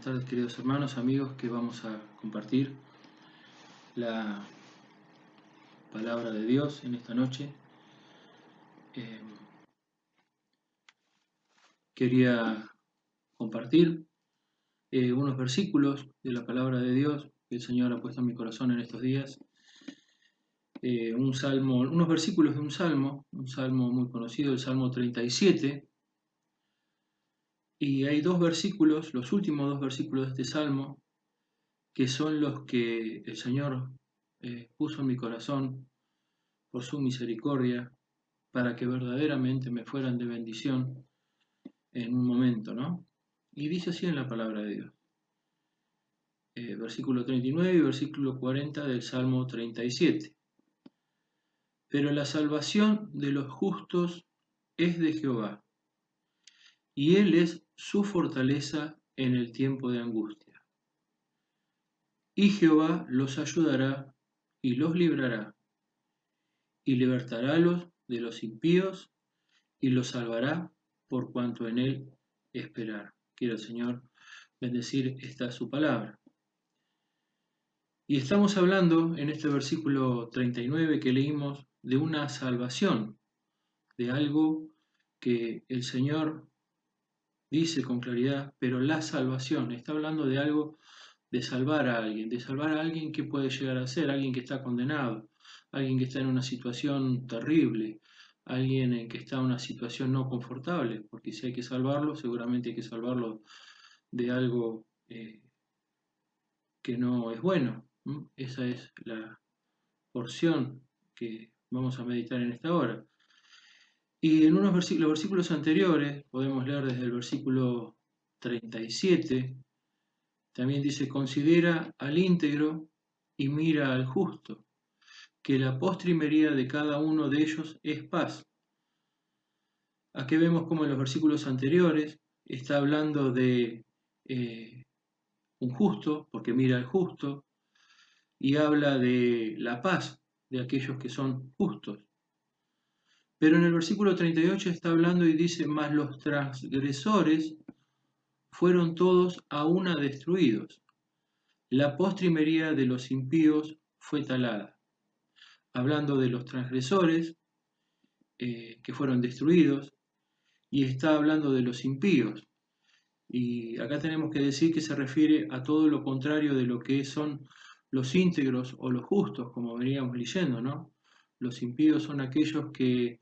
Buenas tardes, queridos hermanos, amigos, que vamos a compartir la palabra de Dios en esta noche. Quería compartir unos versículos de la palabra de Dios que el Señor ha puesto en mi corazón en estos días. Unos versículos de un salmo muy conocido, el Salmo 37. Y hay dos versículos, los últimos dos versículos de este salmo, que son los que el Señor puso en mi corazón por su misericordia, para que verdaderamente me fueran de bendición en un momento, ¿no? Y dice así en la palabra de Dios. Versículo 39 y versículo 40 del Salmo 37. Pero la salvación de los justos es de Jehová, y Él es su fortaleza en el tiempo de angustia. Y Jehová los ayudará y los librará, y libertarálos de los impíos, y los salvará por cuanto en Él esperar. Quiero, Señor, bendecir esta su palabra. Y estamos hablando en este versículo 39 que leímos de una salvación, de algo que el Señor dice con claridad, pero la salvación, está hablando de algo de salvar a alguien, que puede llegar a ser, alguien que está condenado, alguien que está en una situación terrible, alguien que está en una situación no confortable, porque si hay que salvarlo, seguramente hay que salvarlo de algo que no es bueno. Esa es la porción que vamos a meditar en esta hora. Y en los versículos anteriores, podemos leer desde el versículo 37, también dice: considera al íntegro y mira al justo, que la postrimería de cada uno de ellos es paz. Aquí vemos como en los versículos anteriores está hablando de un justo, porque mira al justo, y habla de la paz de aquellos que son justos. Pero en el versículo 38 está hablando y dice: mas los transgresores fueron todos a una destruidos. La postrimería de los impíos fue talada. Hablando de los transgresores que fueron destruidos, y está hablando de los impíos. Y acá tenemos que decir que se refiere a todo lo contrario de lo que son los íntegros o los justos, como veníamos leyendo, ¿no? Los impíos son aquellos que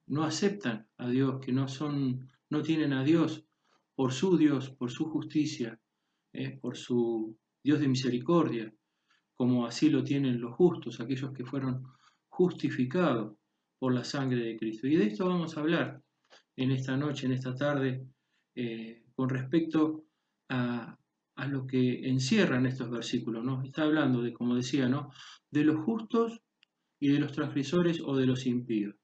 no aceptan a Dios, que no tienen a Dios, por su justicia, por su Dios de misericordia, como así lo tienen los justos, aquellos que fueron justificados por la sangre de Cristo. Y de esto vamos a hablar en esta noche, en esta tarde, con respecto a lo que encierran estos versículos, ¿no? Está hablando de, como decía, ¿no?, de los justos y de los transgresores o de los impíos.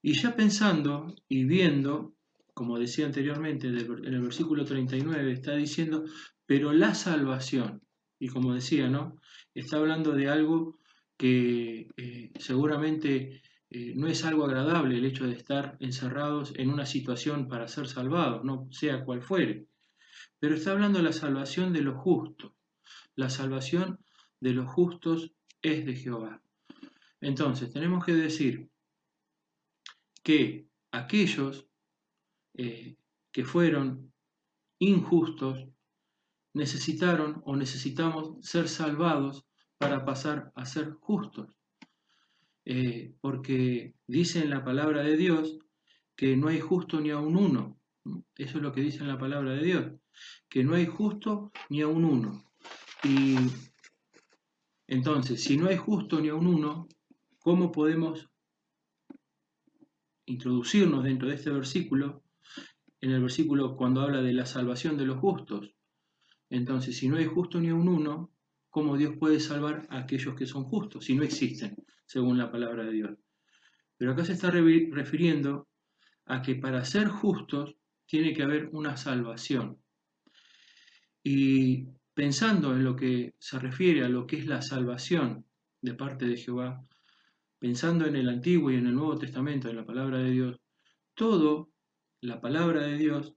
Y ya pensando y viendo, como decía anteriormente, en el versículo 39 está diciendo: pero la salvación, y como decía, ¿no?, está hablando de algo que seguramente no es algo agradable, el hecho de estar encerrados en una situación para ser salvados, no sea cual fuere. Pero está hablando de la salvación de los justos. La salvación de los justos es de Jehová. Entonces, tenemos que decir que aquellos que fueron injustos necesitaron o necesitamos ser salvados para pasar a ser justos. Porque dice en la palabra de Dios que no hay justo ni aun uno. Eso es lo que dice en la palabra de Dios, que no hay justo ni aun uno. Y entonces, si no hay justo ni aun uno, ¿cómo podemos introducirnos dentro de este versículo? En el versículo cuando habla de la salvación de los justos. Entonces, si no hay justo ni aun uno, ¿cómo Dios puede salvar a aquellos que son justos? Si no existen, según la palabra de Dios. Pero acá se está refiriendo a que para ser justos tiene que haber una salvación. Y pensando en lo que se refiere a lo que es la salvación de parte de Jehová, pensando en el Antiguo y en el Nuevo Testamento, en la palabra de Dios, todo la palabra de Dios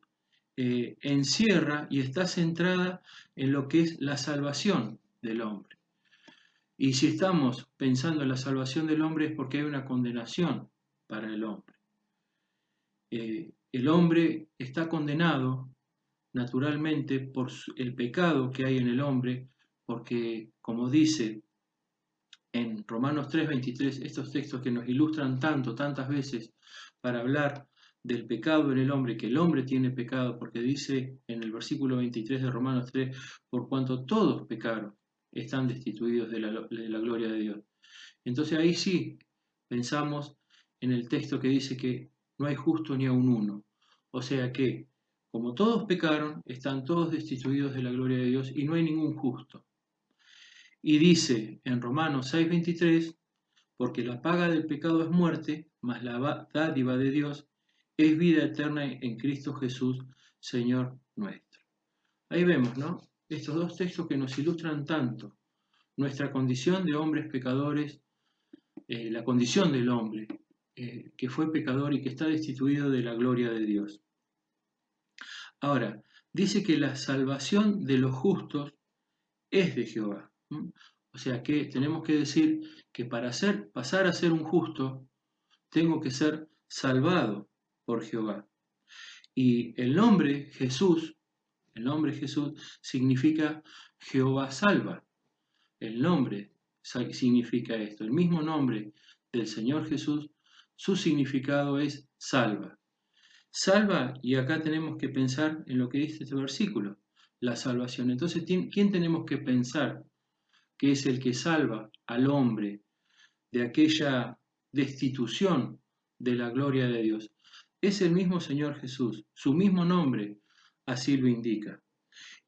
encierra y está centrada en lo que es la salvación del hombre. Y si estamos pensando en la salvación del hombre es porque hay una condenación para el hombre. El hombre está condenado naturalmente por el pecado que hay en el hombre, porque como dice en Romanos 3:23, estos textos que nos ilustran tantas veces para hablar del pecado en el hombre, que el hombre tiene pecado, porque dice en el versículo 23 de Romanos 3, por cuanto todos pecaron, están destituidos de la gloria de Dios. Entonces ahí sí pensamos en el texto que dice que no hay justo ni aun uno. O sea que, como todos pecaron, están todos destituidos de la gloria de Dios y no hay ningún justo. Y dice en Romanos 6:23, porque la paga del pecado es muerte, mas la dádiva de Dios es vida eterna en Cristo Jesús, Señor nuestro. Ahí vemos, ¿no? Estos dos textos que nos ilustran tanto nuestra condición de hombres pecadores, la condición del hombre, que fue pecador y que está destituido de la gloria de Dios. Ahora, dice que la salvación de los justos es de Jehová. O sea que tenemos que decir que para pasar a ser un justo, tengo que ser salvado por Jehová. Y el nombre Jesús significa Jehová salva. El nombre significa esto. El mismo nombre del Señor Jesús, su significado es salva. Salva, y acá tenemos que pensar en lo que dice este versículo, la salvación. Entonces, ¿quién tenemos que pensar que es el que salva al hombre de aquella destitución de la gloria de Dios? Es el mismo Señor Jesús, su mismo nombre así lo indica.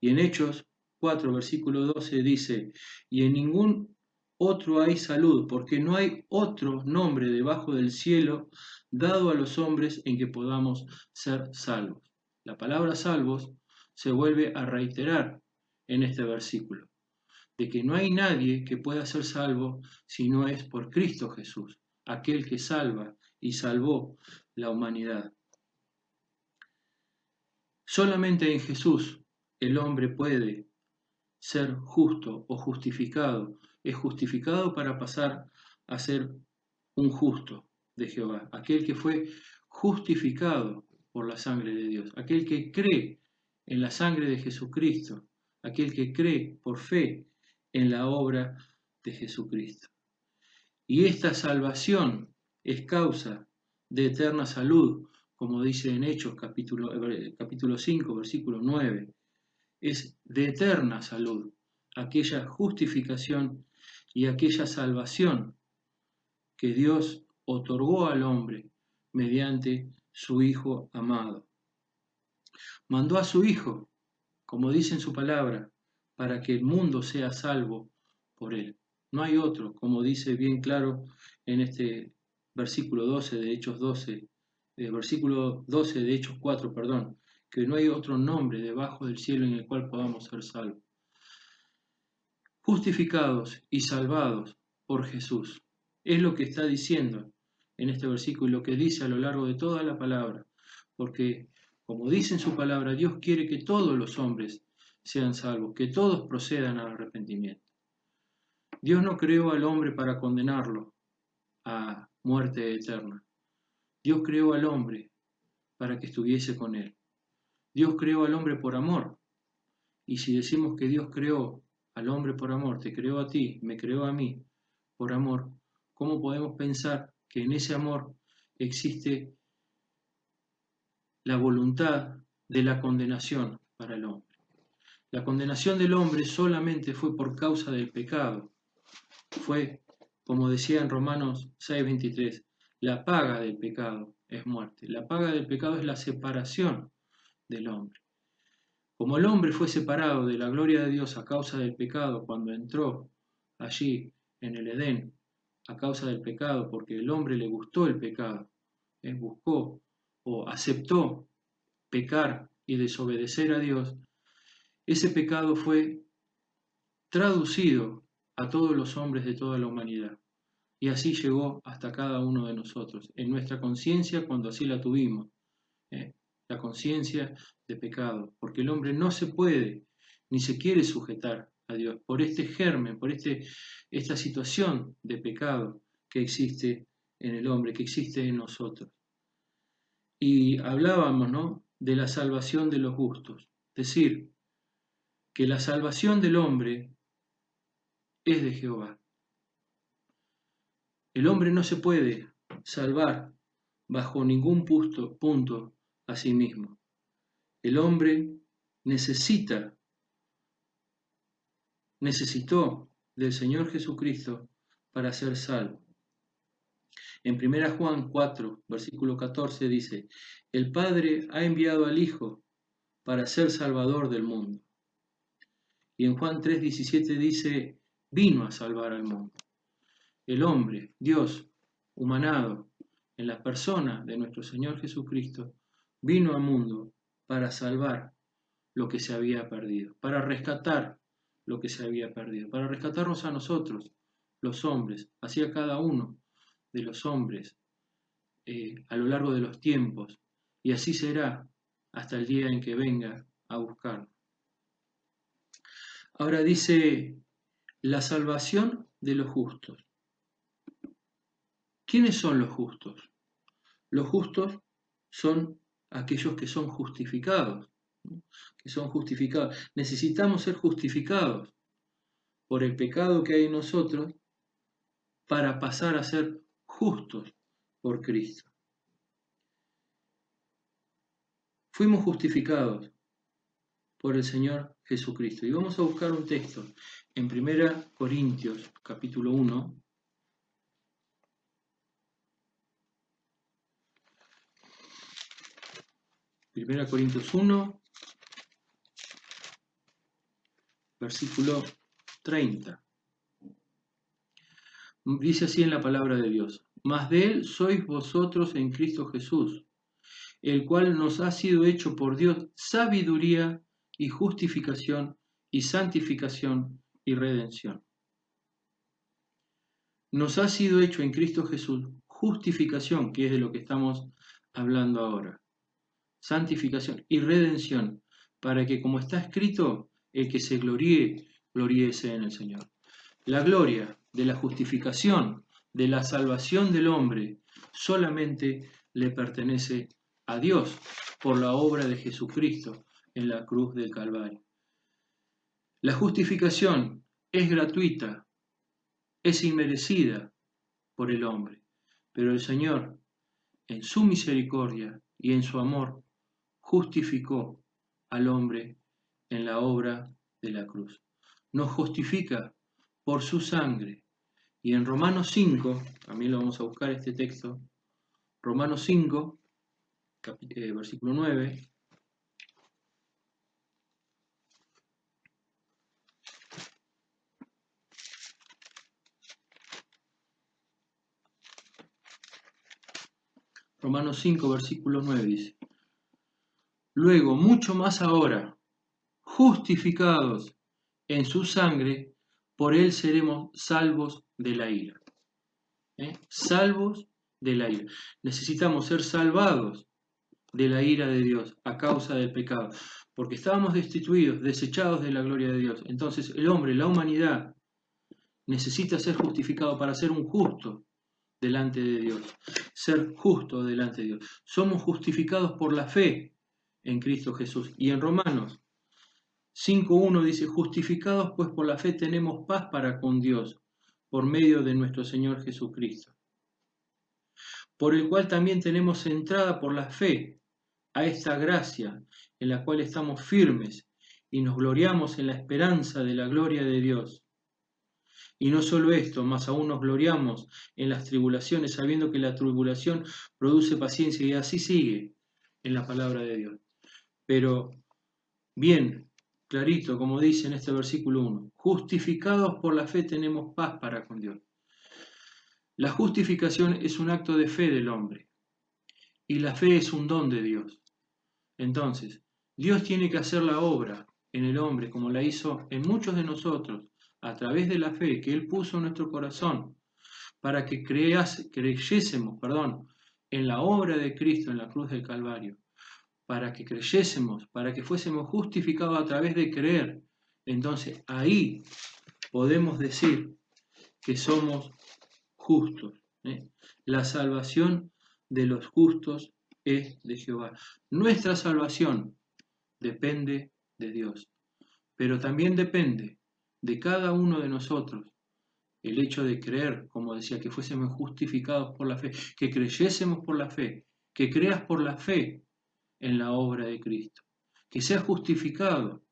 Y en Hechos 4, versículo 12 dice, y en ningún otro hay salud, porque no hay otro nombre debajo del cielo dado a los hombres en que podamos ser salvos. La palabra salvos se vuelve a reiterar en este versículo, de que no hay nadie que pueda ser salvo si no es por Cristo Jesús, aquel que salva y salvó la humanidad. Solamente en Jesús el hombre puede ser justo o justificado. Es justificado para pasar a ser un justo de Jehová, aquel que fue justificado por la sangre de Dios, aquel que cree en la sangre de Jesucristo, aquel que cree por fe en la obra de Jesucristo. Y esta salvación es causa de eterna salud, como dice en Hechos capítulo 5, versículo 9. Es de eterna salud aquella justificación y aquella salvación que Dios otorgó al hombre mediante su Hijo amado. Mandó a su Hijo, como dice en su palabra, para que el mundo sea salvo por él. No hay otro, como dice bien claro en este versículo 12 de Hechos 12, versículo 12 de Hechos 4, perdón, que no hay otro nombre debajo del cielo en el cual podamos ser salvos. Justificados y salvados por Jesús. Es lo que está diciendo en este versículo y lo que dice a lo largo de toda la palabra. Porque, como dice en su palabra, Dios quiere que todos los hombres sean salvos, que todos procedan al arrepentimiento. Dios no creó al hombre para condenarlo a muerte eterna. Dios creó al hombre para que estuviese con él. Dios creó al hombre por amor. Y si decimos que Dios creó al hombre por amor, te creó a ti, me creó a mí por amor, ¿cómo podemos pensar que en ese amor existe la voluntad de la condenación para el hombre? La condenación del hombre solamente fue por causa del pecado. Fue, como decía en Romanos 6:23, la paga del pecado es muerte. La paga del pecado es la separación del hombre. Como el hombre fue separado de la gloria de Dios a causa del pecado cuando entró allí en el Edén, a causa del pecado, porque el hombre le gustó el pecado, buscó o aceptó pecar y desobedecer a Dios, ese pecado fue traducido a todos los hombres de toda la humanidad. Y así llegó hasta cada uno de nosotros, en nuestra conciencia cuando así la tuvimos, la conciencia de pecado, porque el hombre no se puede ni se quiere sujetar a Dios por este germen, por esta situación de pecado que existe en el hombre, que existe en nosotros. Y hablábamos, ¿no?, de la salvación de los justos, es decir, que la salvación del hombre es de Jehová. El hombre no se puede salvar bajo ningún punto a sí mismo. El hombre necesitó del Señor Jesucristo para ser salvo. En 1 Juan 4, versículo 14 dice, el Padre ha enviado al Hijo para ser Salvador del mundo. Y en Juan 3, 17 dice, vino a salvar al mundo. El hombre, Dios, humanado en la persona de nuestro Señor Jesucristo, vino al mundo para salvar lo que se había perdido, para rescatar lo que se había perdido, para rescatarnos a nosotros, los hombres, así a cada uno de los hombres a lo largo de los tiempos, y así será hasta el día en que venga a buscarnos. Ahora dice, la salvación de los justos. ¿Quiénes son los justos? Los justos son aquellos que son justificados, ¿no? Que son justificados. Necesitamos ser justificados por el pecado que hay en nosotros para pasar a ser justos por Cristo. Fuimos justificados por el Señor Jesucristo. Y vamos a buscar un texto en 1 Corintios, capítulo 1. Primera Corintios 1, versículo 30. Dice así en la palabra de Dios, mas de él sois vosotros en Cristo Jesús, el cual nos ha sido hecho por Dios sabiduría y justificación y santificación y redención. Nos ha sido hecho en Cristo Jesús justificación, que es de lo que estamos hablando ahora, santificación y redención, para que, como está escrito, el que se gloríe, gloríese en el Señor. La gloria de la justificación, de la salvación del hombre, solamente le pertenece a Dios por la obra de Jesucristo en la cruz del Calvario. La justificación es gratuita, es inmerecida por el hombre, pero el Señor, en su misericordia y en su amor, justificó al hombre en la obra de la cruz. Nos justifica por su sangre. Y en Romanos 5, también lo vamos a buscar este texto, Romanos 5, versículo 9, Romanos 5, versículo 9 dice, luego, mucho más ahora, justificados en su sangre, por él seremos salvos de la ira. Salvos de la ira. Necesitamos ser salvados de la ira de Dios a causa del pecado, porque estábamos destituidos, desechados de la gloria de Dios. Entonces el hombre, la humanidad, necesita ser justificado para ser un justo delante de Dios, ser justo delante de Dios. Somos justificados por la fe en Cristo Jesús. Y en Romanos 5.1 dice, justificados pues por la fe tenemos paz para con Dios, por medio de nuestro Señor Jesucristo, por el cual también tenemos entrada por la fe a esta gracia en la cual estamos firmes y nos gloriamos en la esperanza de la gloria de Dios. Y no solo esto, más aún nos gloriamos en las tribulaciones, sabiendo que la tribulación produce paciencia, y así sigue en la palabra de Dios. Pero bien, clarito, como dice en este versículo 1, justificados por la fe tenemos paz para con Dios. La justificación es un acto de fe del hombre, y la fe es un don de Dios. Entonces, Dios tiene que hacer la obra en el hombre, como la hizo en muchos de nosotros, a través de la fe que Él puso en nuestro corazón, para que creyésemos en la obra de Cristo en la cruz del Calvario, para que creyésemos, para que fuésemos justificados a través de creer. Entonces ahí podemos decir que somos justos. La salvación de los justos es de Jehová. Nuestra salvación depende de Dios, pero también depende de cada uno de nosotros el hecho de creer, como decía, que fuésemos justificados por la fe, que creyésemos por la fe, que creas por la fe en la obra de Cristo, que seas justificado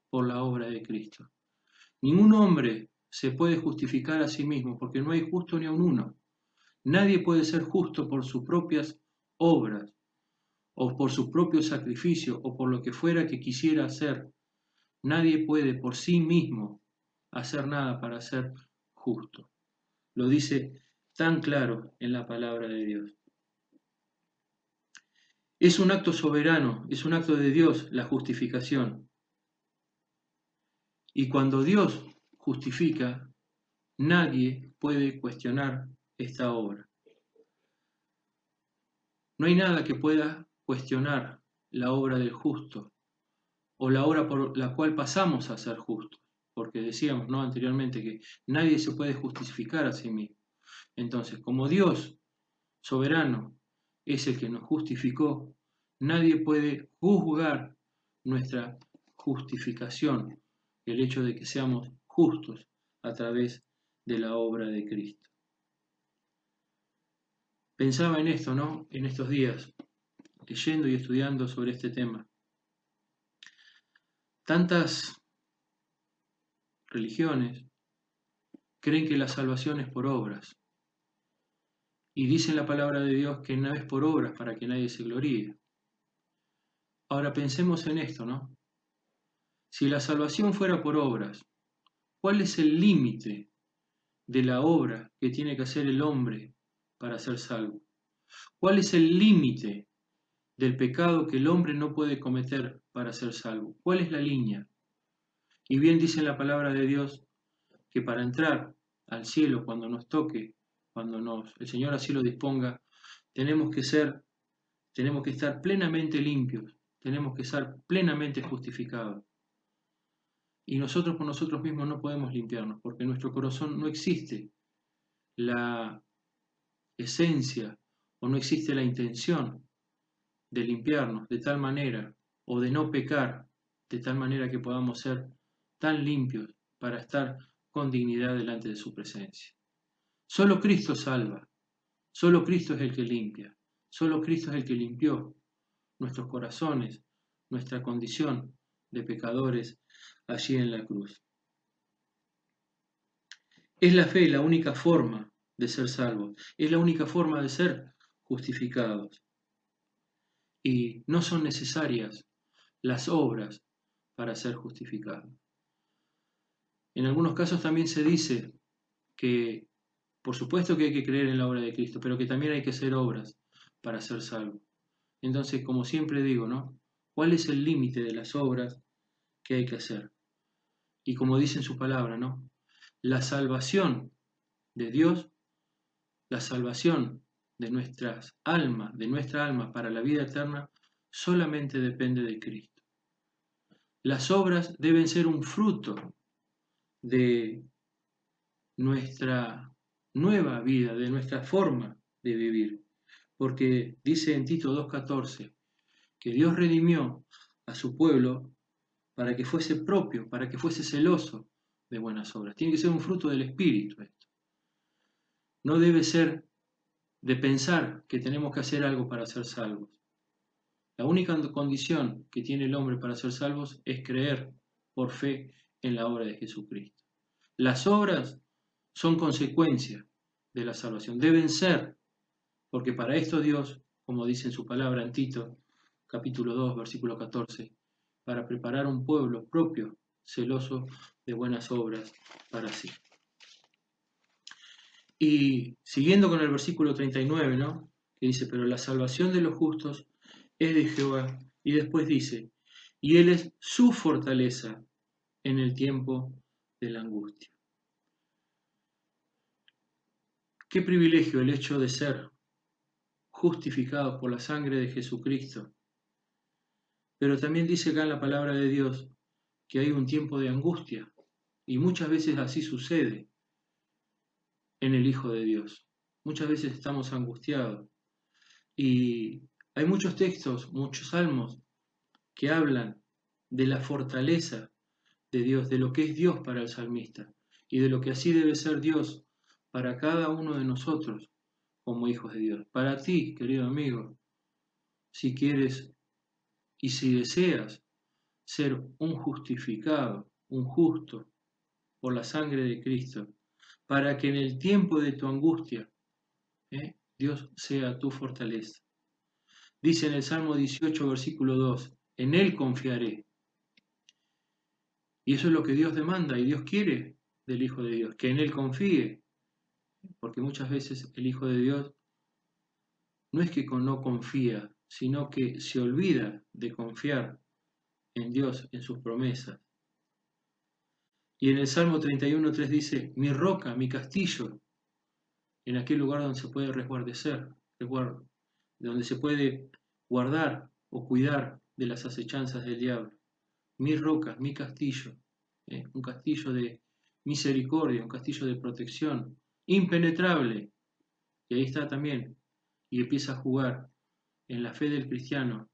por la obra de Cristo. Ningún hombre se puede justificar a sí mismo, porque no hay justo ni a un uno. Nadie puede ser justo por sus propias obras, o por su propio sacrificio, o por lo que fuera que quisiera hacer. Nadie puede por sí mismo hacer nada para ser justo. Lo dice tan claro en la palabra de Dios. Es un acto soberano, es un acto de Dios la justificación. Y cuando Dios justifica, nadie puede cuestionar esta obra. No hay nada que pueda cuestionar la obra del justo o la obra por la cual pasamos a ser justos, porque decíamos, ¿no?, anteriormente que nadie se puede justificar a sí mismo. Entonces, como Dios soberano es el que nos justificó, nadie puede juzgar nuestra justificación, el hecho de que seamos justos a través de la obra de Cristo. Pensaba en esto, ¿no?, en estos días, leyendo y estudiando sobre este tema. Tantas religiones creen que la salvación es por obras. Y dice la palabra de Dios que no es por obras para que nadie se gloríe. Ahora pensemos en esto, ¿no? Si la salvación fuera por obras, ¿cuál es el límite de la obra que tiene que hacer el hombre para ser salvo? ¿Cuál es el límite del pecado que el hombre no puede cometer para ser salvo? ¿Cuál es la línea? Y bien dice la palabra de Dios que para entrar al cielo cuando nos toque, cuando el Señor así lo disponga, tenemos que estar plenamente limpios, tenemos que ser plenamente justificados. Y nosotros por nosotros mismos no podemos limpiarnos, porque en nuestro corazón no existe la esencia o no existe la intención de limpiarnos de tal manera o de no pecar de tal manera que podamos ser tan limpios para estar con dignidad delante de su presencia. Solo Cristo salva, solo Cristo es el que limpia, solo Cristo es el que limpió nuestros corazones, nuestra condición de pecadores allí en la cruz. Es la fe la única forma de ser salvos, es la única forma de ser justificados. Y no son necesarias las obras para ser justificados. En algunos casos también se dice que, por supuesto que hay que creer en la obra de Cristo, pero que también hay que hacer obras para ser salvo. Entonces, como siempre digo, ¿no?, ¿cuál es el límite de las obras que hay que hacer? Y como dice en su palabra, ¿no?, la salvación de Dios, la salvación de nuestra alma para la vida eterna, solamente depende de Cristo. Las obras deben ser un fruto de nuestra nueva vida, de nuestra forma de vivir. Porque dice en Tito 2:14 que Dios redimió a su pueblo para que fuese propio, para que fuese celoso de buenas obras. Tiene que ser un fruto del Espíritu esto. No debe ser de pensar que tenemos que hacer algo para ser salvos. La única condición que tiene el hombre para ser salvos es creer por fe en la obra de Jesucristo. Las obras son consecuencia de la salvación, deben ser, porque para esto Dios, como dice en su palabra en Tito, capítulo 2, versículo 14, para preparar un pueblo propio, celoso de buenas obras para sí. Y siguiendo con el versículo 39, ¿no?, que dice, pero la salvación de los justos es de Jehová, y después dice, y Él es su fortaleza en el tiempo de la angustia. Qué privilegio el hecho de ser justificados por la sangre de Jesucristo Pero también dice acá en la palabra de Dios que hay un tiempo de angustia, y muchas veces así sucede en el Hijo de Dios. Muchas veces estamos angustiados, y hay muchos textos, muchos salmos que hablan de la fortaleza de Dios, de lo que es Dios para el salmista, y de lo que así debe ser Dios para cada uno de nosotros como hijos de Dios. Para ti, querido amigo, si quieres y si deseas ser un justificado, un justo por la sangre de Cristo, para que en el tiempo de tu angustia Dios sea tu fortaleza. Dice en el Salmo 18, versículo 2, en Él confiaré. Y eso es lo que Dios demanda y Dios quiere del Hijo de Dios, que en Él confíe, porque muchas veces el Hijo de Dios no es que no confía, sino que se olvida de confiar en Dios, en sus promesas. Y en el Salmo 31.3 dice, mi roca, mi castillo, en aquel lugar donde se puede resguardecer, donde se puede guardar o cuidar de las acechanzas del diablo. Mi roca, mi castillo, un castillo de misericordia, un castillo de protección, impenetrable. Y ahí está también, y empieza a jugar en la fe del cristiano,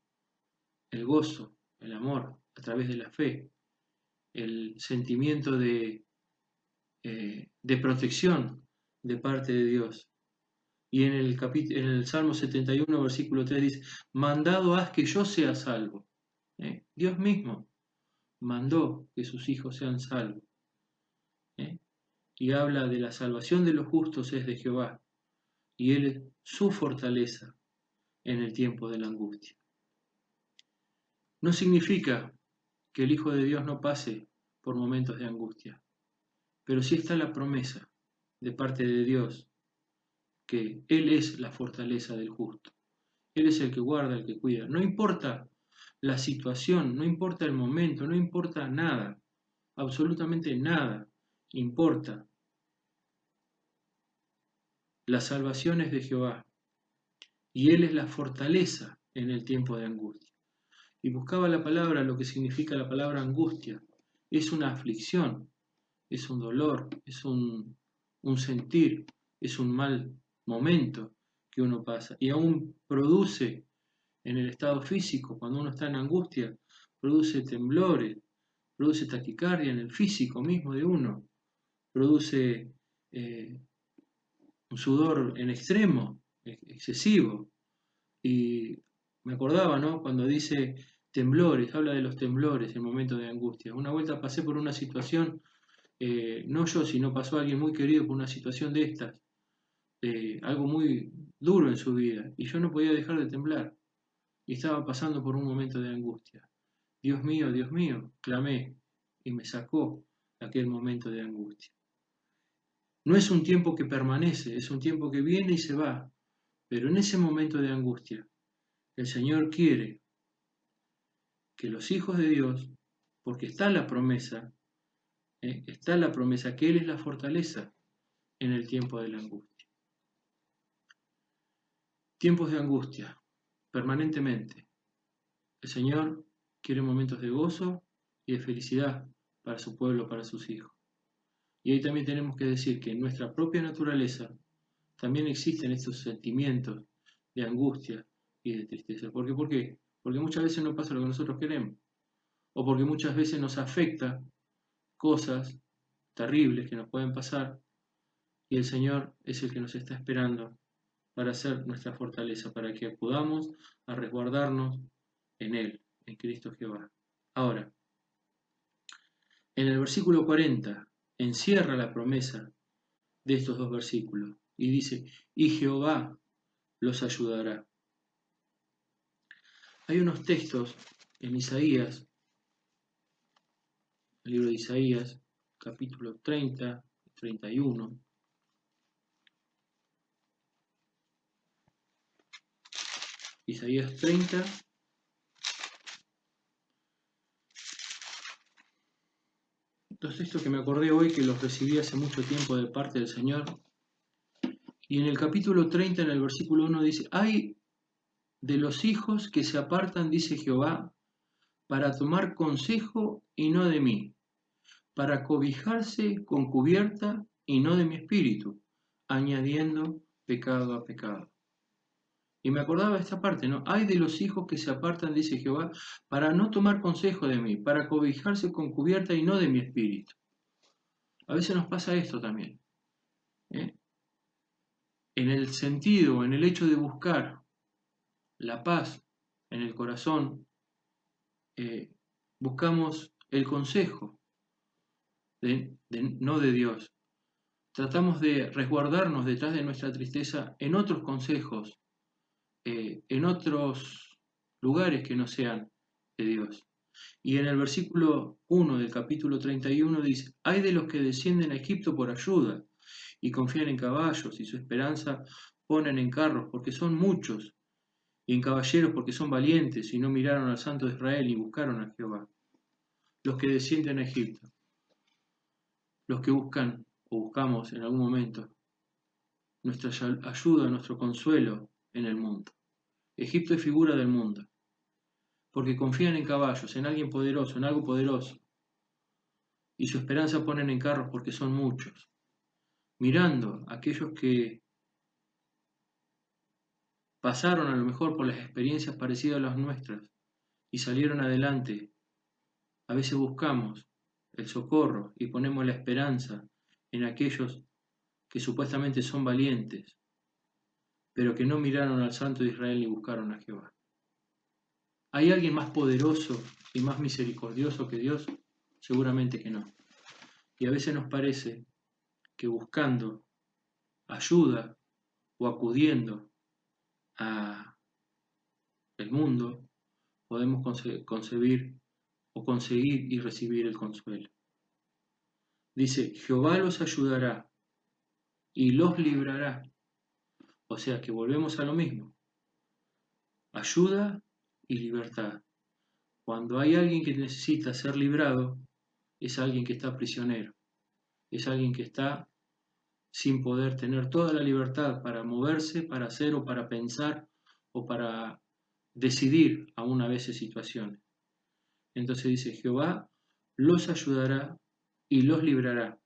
el gozo, el amor, a través de la fe, el sentimiento de protección de parte de Dios. Y en el Salmo 71, versículo 3 dice, mandado haz que yo sea salvo. Dios mismo mandó que sus hijos sean salvos. Y habla de la salvación de los justos es de Jehová, y Él es su fortaleza en el tiempo de la angustia. No significa que el Hijo de Dios no pase por momentos de angustia, pero sí está la promesa de parte de Dios que Él es la fortaleza del justo. Él es el que guarda, el que cuida. No importa la situación, no importa el momento, no importa nada, absolutamente nada importa. La salvación es de Jehová y Él es la fortaleza en el tiempo de angustia. Y buscaba la palabra, lo que significa la palabra angustia. Es una aflicción, es un dolor, es un sentir, es un mal momento que uno pasa. Y aún produce en el estado físico, cuando uno está en angustia, produce temblores, produce taquicardia en el físico mismo de uno, produce un sudor en extremo, excesivo. Y me acordaba, ¿no? Cuando dice temblores, habla de los temblores en momentos de angustia. Una vuelta pasé por una situación, no yo, sino pasó alguien muy querido por una situación de estas, algo muy duro en su vida, y yo no podía dejar de temblar, y estaba pasando por un momento de angustia. Dios mío, clamé, y me sacó aquel momento de angustia. No es un tiempo que permanece, es un tiempo que viene y se va, pero en ese momento de angustia, el Señor quiere que los hijos de Dios, porque está la promesa que Él es la fortaleza en el tiempo de la angustia. Tiempos de angustia, permanentemente. El Señor quiere momentos de gozo y de felicidad para su pueblo, para sus hijos. Y ahí también tenemos que decir que en nuestra propia naturaleza también existen estos sentimientos de angustia y de tristeza. ¿Por qué? Porque muchas veces no pasa lo que nosotros queremos. O porque muchas veces nos afecta cosas terribles que nos pueden pasar y el Señor es el que nos está esperando para ser nuestra fortaleza, para que acudamos a resguardarnos en Él, en Cristo Jehová. Ahora, en el versículo 40 encierra la promesa de estos dos versículos y dice, y Jehová los ayudará. Hay unos textos en Isaías, el libro de Isaías, capítulo 30, 31. Isaías 30, dos textos que me acordé hoy que los recibí hace mucho tiempo de parte del Señor. Y en el capítulo 30, en el versículo 1 dice, hay de los hijos que se apartan, dice Jehová, para tomar consejo y no de mí, para cobijarse con cubierta y no de mi espíritu, añadiendo pecado a pecado. Y me acordaba de esta parte, ¿no? Hay de los hijos que se apartan, dice Jehová, para no tomar consejo de mí, para cobijarse con cubierta y no de mi espíritu. A veces nos pasa esto también, ¿eh? En el sentido, en el hecho de buscar la paz en el corazón, buscamos el consejo, no de Dios. Tratamos de resguardarnos detrás de nuestra tristeza en otros consejos, en otros lugares que no sean de Dios. Y en el versículo 1 del capítulo 31 dice, hay de los que descienden a Egipto por ayuda y confían en caballos y su esperanza ponen en carros porque son muchos y en caballeros porque son valientes y no miraron al Santo de Israel y buscaron a Jehová. Los que descienden a Egipto, los que buscan o buscamos en algún momento nuestra ayuda, nuestro consuelo en el mundo. Egipto es figura del mundo, porque confían en caballos, en alguien poderoso, en algo poderoso, y su esperanza ponen en carros porque son muchos, mirando a aquellos que pasaron a lo mejor por las experiencias parecidas a las nuestras y salieron adelante. A veces buscamos el socorro y ponemos la esperanza en aquellos que supuestamente son valientes, pero que no miraron al Santo de Israel ni buscaron a Jehová. ¿Hay alguien más poderoso y más misericordioso que Dios? Seguramente que no. Y a veces nos parece que buscando ayuda o acudiendo a el mundo podemos concebir o conseguir y recibir el consuelo. Dice, Jehová los ayudará y los librará. O sea que volvemos a lo mismo. Ayuda y libertad. Cuando hay alguien que necesita ser librado, es alguien que está prisionero. Es alguien que está sin poder tener toda la libertad para moverse, para hacer o para pensar o para decidir aún a veces situaciones. Entonces dice, Jehová los ayudará y los librará.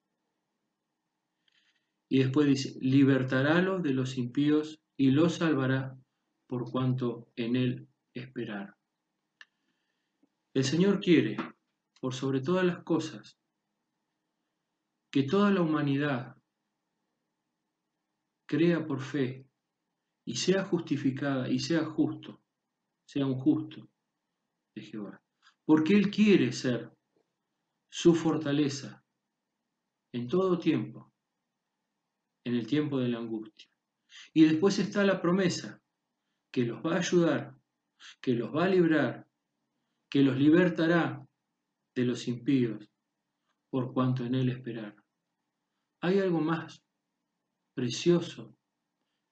Y después dice, libertarálos de los impíos y los salvará por cuanto en él esperaron. El Señor quiere, por sobre todas las cosas, que toda la humanidad crea por fe y sea justificada y sea justo, sea un justo de Jehová. Porque Él quiere ser su fortaleza en todo tiempo, en el tiempo de la angustia. Y después está la promesa que los va a ayudar, que los va a librar, que los libertará de los impíos, por cuanto en Él esperaron. ¿Hay algo más precioso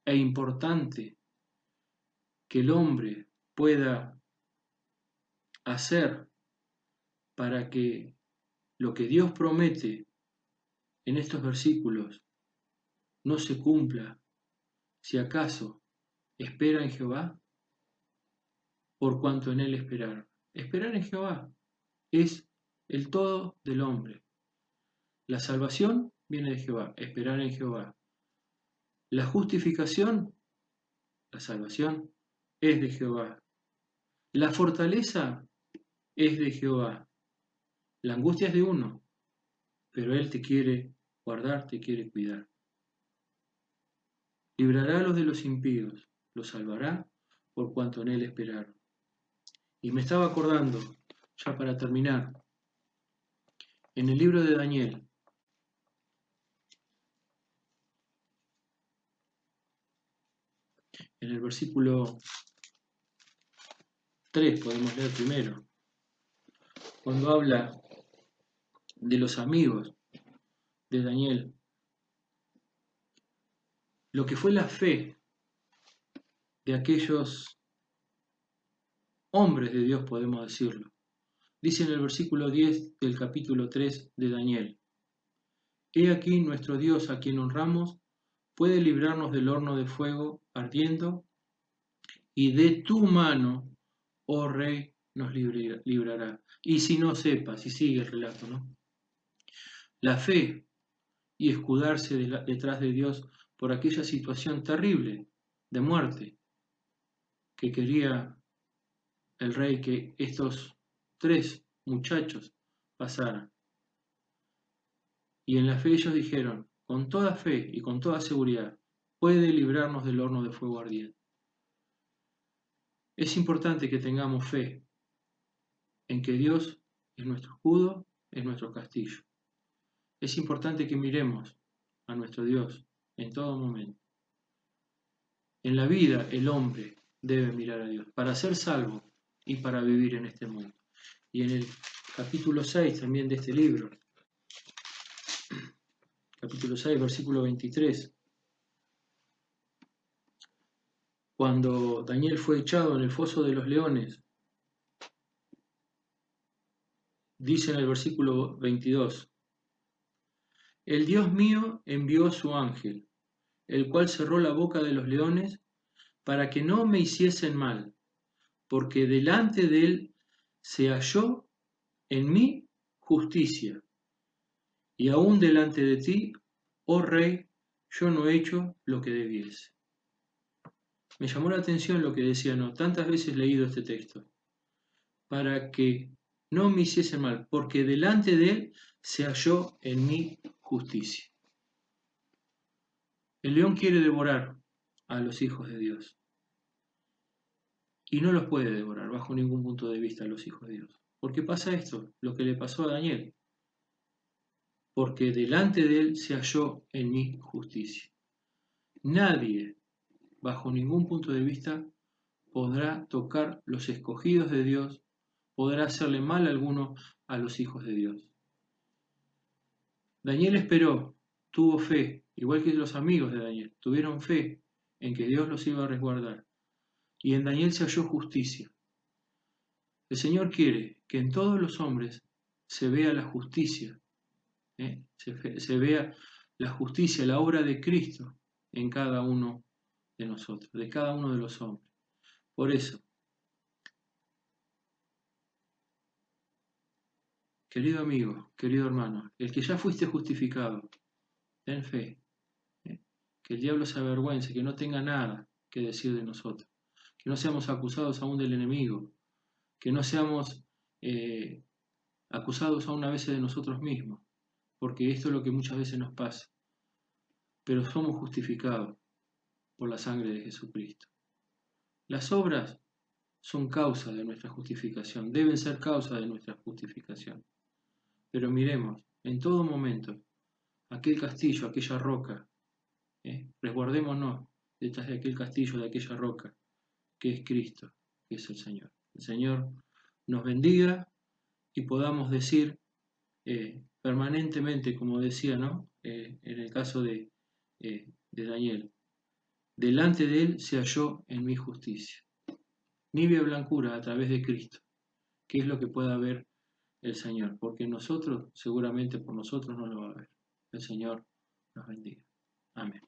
e importante que el hombre pueda hacer para que lo que Dios promete en estos versículos no se cumpla, si acaso espera en Jehová? Por cuanto en él esperaron. Esperar en Jehová es el todo del hombre. La salvación viene de Jehová, esperar en Jehová. La justificación, la salvación, es de Jehová. La fortaleza es de Jehová. La angustia es de uno, pero Él te quiere guardar, te quiere cuidar. Librará a los de los impíos, los salvará por cuanto en Él esperaron. Y me estaba acordando, ya para terminar, en el libro de Daniel, en el versículo 3 podemos leer primero, cuando habla de los amigos de Daniel, lo que fue la fe de aquellos hombres de Dios, podemos decirlo. Dice en el versículo 10 del capítulo 3 de Daniel, He aquí nuestro Dios a quien honramos puede librarnos del horno de fuego ardiendo y de tu mano, oh Rey, nos librará. Y si no sepa, si sigue el relato, ¿no? La fe y escudarse detrás de Dios por aquella situación terrible de muerte que quería el rey que estos 3 muchachos pasaran. Y en la fe ellos dijeron, con toda fe y con toda seguridad, puede librarnos del horno de fuego ardiente. Es importante que tengamos fe en que Dios es nuestro escudo, es nuestro castillo. Es importante que miremos a nuestro Dios en todo momento. En la vida el hombre debe mirar a Dios para ser salvo y para vivir en este mundo. Y en el capítulo 6 también de este libro, capítulo 6, versículo 23, cuando Daniel fue echado en el foso de los leones, dice en el versículo 22, el Dios mío envió su ángel, el cual cerró la boca de los leones para que no me hiciesen mal, porque delante de él se halló en mí justicia, y aún delante de ti, oh rey, yo no he hecho lo que debiese. Me llamó la atención lo que decía, no, tantas veces leído este texto, para que no me hiciesen mal, porque delante de él se halló en mí justicia. El león quiere devorar a los hijos de Dios, y no los puede devorar bajo ningún punto de vista a los hijos de Dios. ¿Por qué pasa esto? Lo que le pasó a Daniel. Porque delante de él se halló en mí justicia. Nadie, bajo ningún punto de vista, podrá tocar los escogidos de Dios, podrá hacerle mal alguno a los hijos de Dios. Daniel esperó, tuvo fe, igual que los amigos de Daniel, tuvieron fe en que Dios los iba a resguardar. Y en Daniel se halló justicia. El Señor quiere que en todos los hombres se vea la justicia, se vea la justicia, la obra de Cristo en cada uno de nosotros, de cada uno de los hombres. Por eso, querido amigo, querido hermano, el que ya fuiste justificado, ten fe, que el diablo se avergüence, que no tenga nada que decir de nosotros, que no seamos acusados aún del enemigo, que no seamos acusados aún a veces de nosotros mismos, porque esto es lo que muchas veces nos pasa, pero somos justificados por la sangre de Jesucristo. Las obras son causa de nuestra justificación, deben ser causa de nuestra justificación. Pero miremos, en todo momento, aquel castillo, aquella roca, resguardémonos detrás de aquel castillo, de aquella roca, que es Cristo, que es el Señor. El Señor nos bendiga y podamos decir permanentemente, como decía, ¿no? En el caso de Daniel, delante de él se halló en mi justicia. Nibia blancura a través de Cristo, que es lo que pueda ver el Señor, porque nosotros, seguramente por nosotros no lo va a ver. El Señor nos bendiga. Amén.